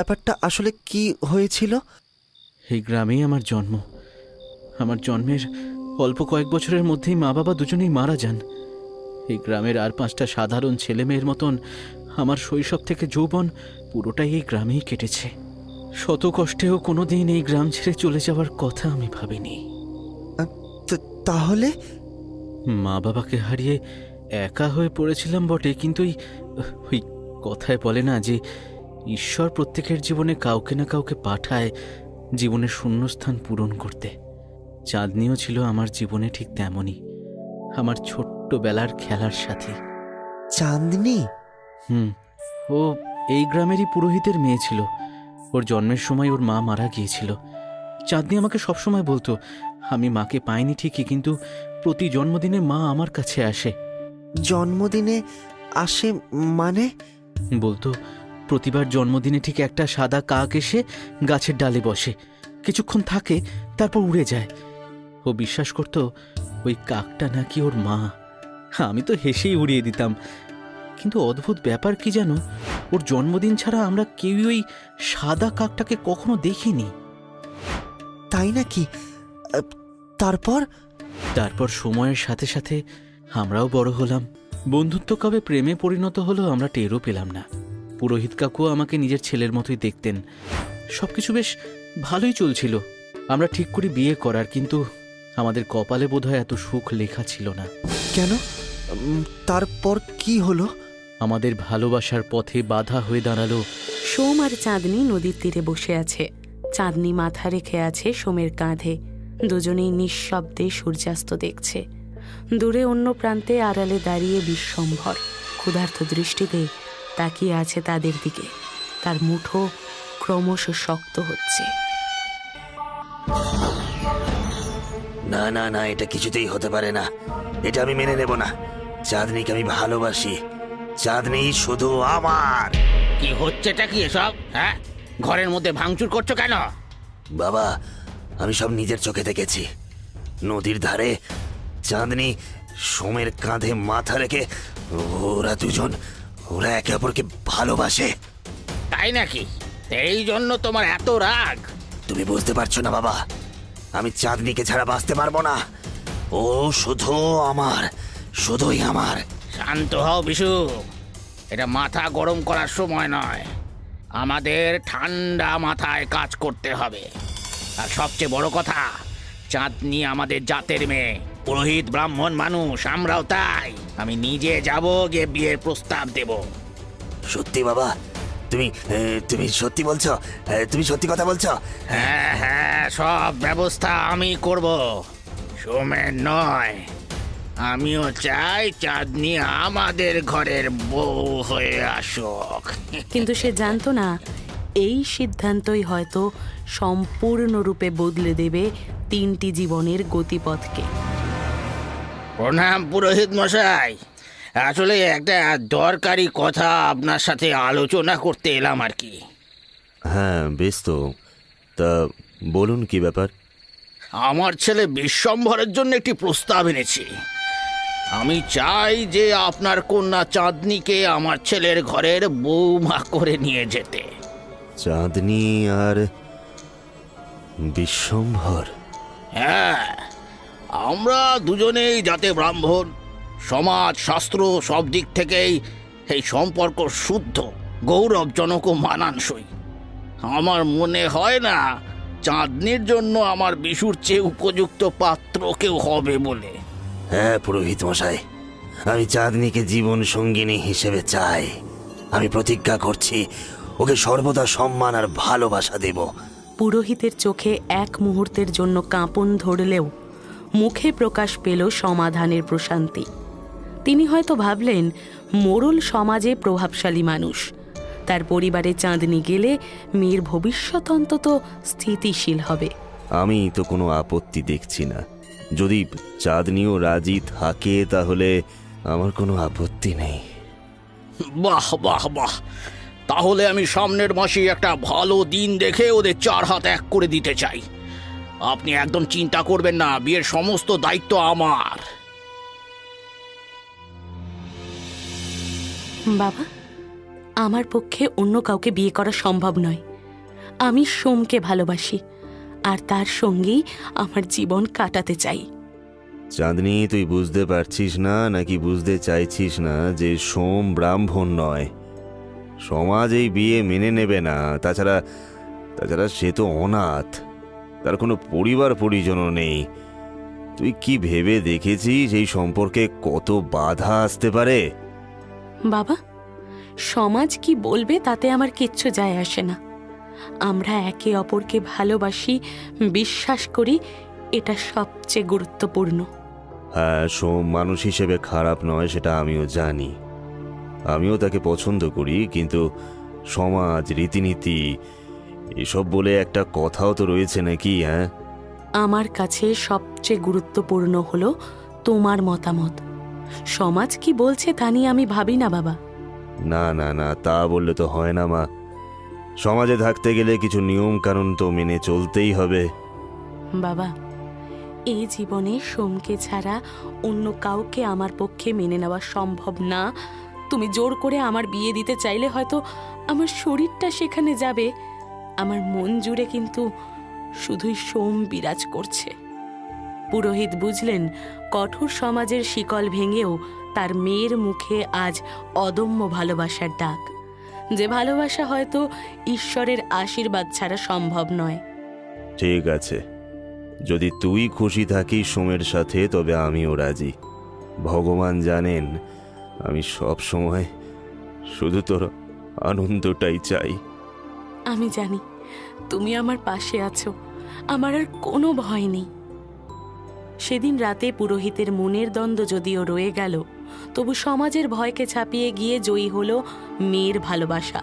ব্যাপারটা আসলে কি হয়েছিল? এই গ্রামেই আমার জন্ম। আমার জন্মের অল্প কয়েক বছরের মধ্যেই মা বাবা দুজনেই মারা যান। এই গ্রামের আর 5টা সাধারণ ছেলে মেয়ের মতন আমার শৈশব থেকে যৌবন পুরোটাই এই গ্রামেই কেটেছে। শত কষ্টেও কোনোদিন এই গ্রাম ছেড়ে চলে যাওয়ার কথা আমি ভাবিনি। তাহলে মা বাবাকে হারিয়ে একা হয়ে পড়েছিলাম বটে, কিন্তু ওই কথায় বলে না যে ঈশ্বর প্রত্যেকের জীবনে কাউকে না কাউকে পাঠায় জীবনের শূন্যস্থান পূরণ করতে। চাঁদনিও ছিল আমার জীবনে ঠিক তেমনই, আমার ছোট্টবেলার খেলার সাথী। চাঁদনি? ও এই গ্রামেরই পুরোহিতের মেয়ে ছিল। ওর জন্মের সময় ওর মা মারা গিয়েছিল। চাঁদনি আমাকে সবসময় বলতো, আমি মাকে পাইনি ঠিকই, কিন্তু প্রতি জন্মদিনে মা আমার কাছে আসে। জন্মদিনে আসে মানে? বলতো প্রতিবার জন্মদিনে ঠিক একটা সাদা কাক এসে গাছের ডালে বসে, কিছুক্ষণ থাকে, তারপর উড়ে যায়। ও বিশ্বাস করত ওই কাকটা নাকি ওর মা। আমি তো হেসেই উড়িয়ে দিতাম, কিন্তু অদ্ভুত ব্যাপার কি জানো, ওর জন্মদিন ছাড়া আমরা কেউই ওই সাদা কাকটাকে কখনো দেখিনি। তাই নাকি? তারপর? তারপর সময়ের সাথে সাথে আমরাও বড় হলাম। বন্ধুত্ব কবে প্রেমে পরিণত হলো আমরা টেরও পেলাম না। পুরোহিত কাকুও আমাকে নিজের ছেলের মতোই দেখতেন। সবকিছু বেশ ভালোই চলছিল। আমরা ঠিক করি বিয়ে করার, কিন্তু আমাদের কপালে বোধহয় এত সুখ লেখা ছিল না। কেন? তারপর কি হলো? আমাদের ভালোবাসার পথে বাধা হয়ে দাঁড়ালো। সোম আর চাঁদনি নদীর তীরে বসে আছে। চাঁদনি মাথা রেখে আছে সোমের কাঁধে। দুজনেই নিঃশব্দে সূর্যাস্ত দেখছে। দূরে অন্য প্রান্তে আড়ালে দাঁড়িয়ে বিশ্বম্ভর ক্ষুধার্ত দৃষ্টিতে তাকিয়ে আছে তাদের দিকে। তার মুঠো ক্রমশ শক্ত হচ্ছে। না না না, এটা কিছুতেই হতে পারে না। এটা আমি মেনে নেব না। চাঁদনিকে আমি ভালোবাসি। চাঁদনি শুধু আমার। কি হচ্ছেটা কি এসব? হ্যাঁ, ঘরের মধ্যে ভাঙচুর করছো কেন? বাবা, আমি সব নিজের চোখে দেখেছি। নদীর ধারে চাঁদনি সোমের কাঁধে মাথা রেখে ওরা একে অপরকে ভালোবাসে। তাই নাকি? এই জন্য তোমার এত রাগ? তুমি বুঝতে পারছো না বাবা, আমি চাঁদনিকে ছাড়া বাঁচতে পারবো না। ও শুধু আমার, শুধুই আমার। শান্ত হও বিশু, এটা মাথা গরম করার সময় নয়। আমাদের ঠান্ডা মাথায় কাজ করতে হবে। আর সবচেয়ে বড় কথা, চাঁদনি আমাদের জাতের মেয়ে, পুরোহিত ব্রাহ্মণ মানুষ, আমরাও তাই। আমি নিজে যাব, গিয়ে বিয়ের প্রস্তাব দেব। সত্যি বাবা? তুমি সত্যি বলছো? তুমি সত্যি কথা বলছো? হ্যাঁ হ্যাঁ, সব ব্যবস্থা আমি করব, সোমের নয়। আমিও চাই চাঁদনি আমাদের ঘরের বউ হয়ে আসুক। কিন্তু সে জানতো না এই সিদ্ধান্তই হয়তো সম্পূর্ণরূপে বদলে দেবে 3টি জীবনের গতিপথকে। প্রণাম পুরোহিত মশাই। আসলে একটা দরকারি কথা আপনার সাথে আলোচনা করতে এলাম আর কি। হ্যাঁ বেশ তো, তা বলুন কি ব্যাপার? আমার ছেলে বিশ্বম্ভরের জন্য একটি প্রস্তাব এনেছি। আমি চাই যে আপনার কন্যা চাঁদনিকে আমার ছেলের ঘরের বৌমা করে নিয়ে যেতে। চাঁদনি আর বিশ্বম্ভর? হ্যাঁ, আমরা দুজনেই যাতে ব্রাহ্মণ, সমাজ শাস্ত্র সব দিক থেকেই এই সম্পর্ক শুদ্ধ, গৌরবজনক ও মানানসই। আমার মনে হয় না চাঁদনির জন্য আমার বিশুর চেয়ে উপযুক্ত পাত্র কেউ হবে বলে। হ্যাঁ পুরোহিত মশাই, আমি চাঁদনিকে জীবন সঙ্গিনী হিসেবে চাই। আমি প্রতিজ্ঞা করছি ওকে সর্বদা সম্মান আর ভালোবাসা দেব। পুরোহিতের চোখে এক মুহূর্তের জন্য কাঁপন ধরলেও মুখে প্রকাশ পেল সমাধানের প্রশান্তি। তিনি হয়তো ভাবলেন মোড়ল সমাজে প্রভাবশালী মানুষ, তার পরিবারে চাঁদনি গেলে মেয়ের ভবিষ্যৎ অন্তত স্থিতিশীল হবে। আমি তো কোনো আপত্তি দেখছি না। যদি চাঁদনিও রাজি থাকে তাহলে আমার কোনো আপত্তি নেই। বাহ বাহ বাহ, তাহলে আমি সামনের মাসে একটা ভালো দিন দেখে ওদের 4 হাত এক করে দিতে চাই। আপনি একদম চিন্তা করবেন না, বিয়ের সমস্ত দায়িত্ব আমার। বাবা, আমার পক্ষে অন্য কাউকে বিয়ে করা সম্ভব নয়। আমি সোমকে ভালোবাসি, আর তার সঙ্গেই আমার জীবন কাটাতে চাই। চাঁদনি, তুই বুঝতে পারছিস না নাকি বুঝতে চাইছিস না যে সোম ব্রাহ্মণ নয়? সমাজ এই বিয়ে মেনে নেবে না। তাছাড়া তাছাড়া সে তো অনাথ, তার কোনো পরিবার পরিজনও নেই। তুই কি ভেবে দেখেছিস এই সম্পর্কে কত বাধা আসতে পারে? বাবা, সমাজ কি বলবে তাতে আমার কিচ্ছু যায় আসে না। আমরা একে অপরকে ভালোবাসি, বিশ্বাস করি, এটা সবচেয়ে গুরুত্বপূর্ণ। হ্যাঁ, সোম মানুষ হিসেবে খারাপ নয়, সেটা আমিও জানি। আমিও তাকে পছন্দ করি, কিন্তু সমাজ, রীতিনীতি এসব বলে একটা কথাও তো রয়েছে নাকি? হ্যাঁ, আমার কাছে সবচেয়ে গুরুত্বপূর্ণ হলো তোমার মতামত। সমাজ কি বলছে তা নিয়ে আমি ভাবি না বাবা। না না না, তা বললে তো হয় না মা। সমাজে থাকতে গেলে কিছু নিয়ম কানুন তো মেনে চলতেই হবে। বাবা, এই জীবনে সোমকে ছাড়া অন্য কাউকে আমার পক্ষে মেনে নেওয়া সম্ভব না। তুমি জোর করে আমার বিয়ে দিতে চাইলে হয়তো আমার শরীরটা সেখানে যাবে, আমার মন জুড়ে কিন্তু শুধুই সোম বিরাজ করছে। পুরোহিত বুঝলেন কঠোর সমাজের শিকল ভেঙেও তার মেয়ের মুখে আজ অদম্য ভালোবাসার ডাক, যে ভালোবাসা হয়তো ঈশ্বরের আশীর্বাদ ছাড়া সম্ভব নয়। ঠিক আছে, যদি তুই খুশি থাকিস সোমের সাথে, তবে আমিও রাজি। ভগবান জানেন আমি সব সময় শুধু তোর আনন্দটাই চাই। আমি জানি তুমি আমার পাশে আছো, আমার আর কোনো ভয় নেই। সেদিন রাতে পুরোহিতের মনের দ্বন্দ্ব যদিও রয়ে গেল, তবু সমাজের ভয়কে ছাপিয়ে গিয়ে জয়ী হলো মেয়ের ভালোবাসা।